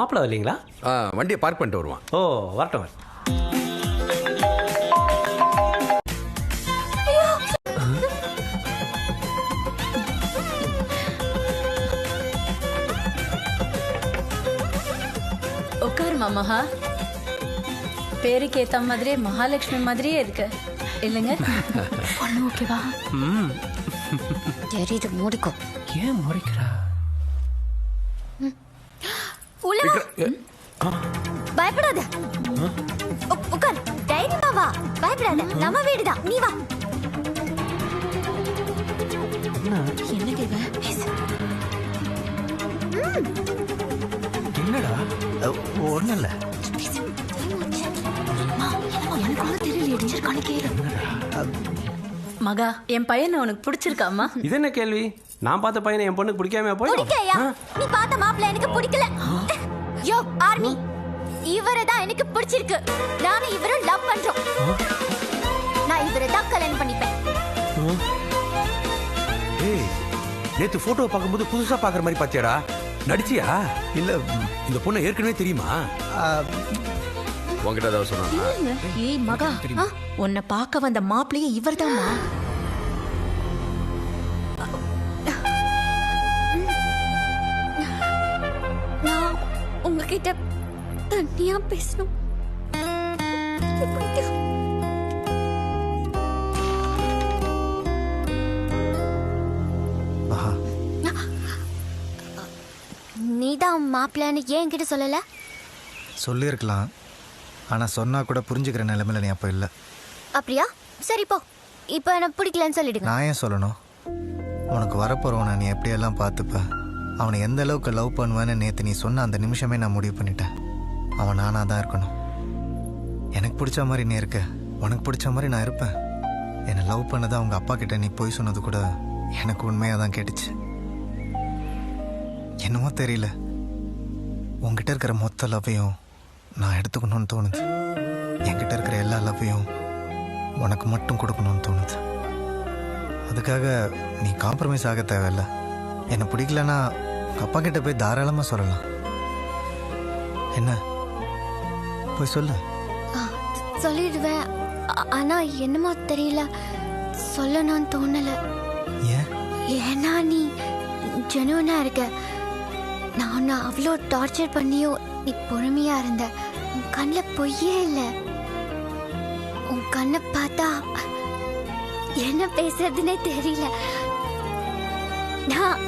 மாப்பிள்ள வரலீங்களா? வண்டியை பார்க் பண்ணிட்டு வருவான். ஓ வரட்டும். உட்காரு மாமா. பேருக்கு ஏத்த மாதிரியே மகாலட்சுமி மாதிரியே இருக்கு இல்லைங்க? ஒண்ணு ஓகேவா? தெரியுது, மூடிக்கோ. ஏன் முறைக்கிறா? பயப்படாத, உட்கார். தைரியமா வா, பயப்படாத. நம்ம வீடுதான், நீ வா. என்ன தேவை? என்னடா? ஒண்ணு இல்ல. மகா, என் பையனை உனக்கு பிடிச்சிருக்காமா? இது என்ன கேள்வி? நான் பார்த்த பையனை என் பொண்ணுக்கு பிடிக்காம போயிடும். பிடிக்கலையா? நீ பார்த்த மாப்பிள்ள எனக்கு பிடிக்கல. யோ ஆர்மி, இவரதான் எனக்கு பிடிச்சிருக்கு. நானும் இவரும் லவ் பண்றோம். நான் இவரை தான் கல்யாணம் பண்ணிப்பேன். ஏய், நேத்து போட்டோ பார்க்கும்போது புதுசா பாக்குற மாதிரி பாத்தியாடா? நடிச்சியா? இல்ல, இந்த பொண்ணு ஏற்கனவே தெரியுமா? உங்ககிட்ட ஏதாவது சொன்னா? ஏய் மகா, உன்னை பார்க்க வந்த மாப்பிள்ளையே இவர்தாம்மா. நான் உங்ககிட்ட தனியா பேசணும். நீதான் மாப்பிள்ளைன்னு ஏன் என்கிட்ட சொல்லல? சொல்லியிருக்கலாம், ஆனால் சொன்னால் கூட புரிஞ்சுக்கிற நிலைமையில நீ அப்போ இல்லை. அப்படியா? சரி போ, இப்போ எனக்கு பிடிக்கலன்னு சொல்லிடுங்க. நான் ஏன் சொல்லணும்? உனக்கு வரப்போகிறவனை நீ எப்படியெல்லாம் பார்த்துப்ப, அவனை எந்த அளவுக்கு லவ் பண்ணுவேன்னு நேற்று நீ சொன்ன அந்த நிமிஷமே நான் முடிவு பண்ணிட்டேன். அவன் நானாக தான் இருக்கணும். எனக்கு பிடிச்ச மாதிரி நீ இருக்க, உனக்கு பிடிச்ச மாதிரி நான் இருப்பேன். என்னை லவ் பண்ணதை அவங்க அப்பா கிட்ட நீ போய் சொன்னது கூட எனக்கு உண்மையாக தான் கேட்டுச்சு. என்னமோ தெரியல, உங்ககிட்ட இருக்கிற மொத்த லவ்வையும் நான் எடுத்துக்கணும்னு தோணுது. என்கிட்ட இருக்கிற எல்லா லவ்வையும் உனக்கு மட்டும் கொடுக்கணும்னு தோணுது. அதுக்காக நீ காம்ப்ரமைஸ் ஆக தேவையில்ல. என்னை பிடிக்கலன்னா அப்பா கிட்ட போய் தாராளமாக சொல்லலாம். என்ன போய் சொல்லு. சொல்லிடுவேன், ஆனா என்னமோ தெரியல, சொல்லணும்னு தோணல. ஏன்? ஏன்னா நீ ஜெனுவனா இருக்க. நான் அவ்வளோ டார்ச்சர் பண்ணியும் நீ பொறுமையா இருந்த. உன் கண்ணில் பொய்யே இல்லை. உன் கண்ணை பார்த்தா என்ன பேசுறதுன்னே தெரியல. நான்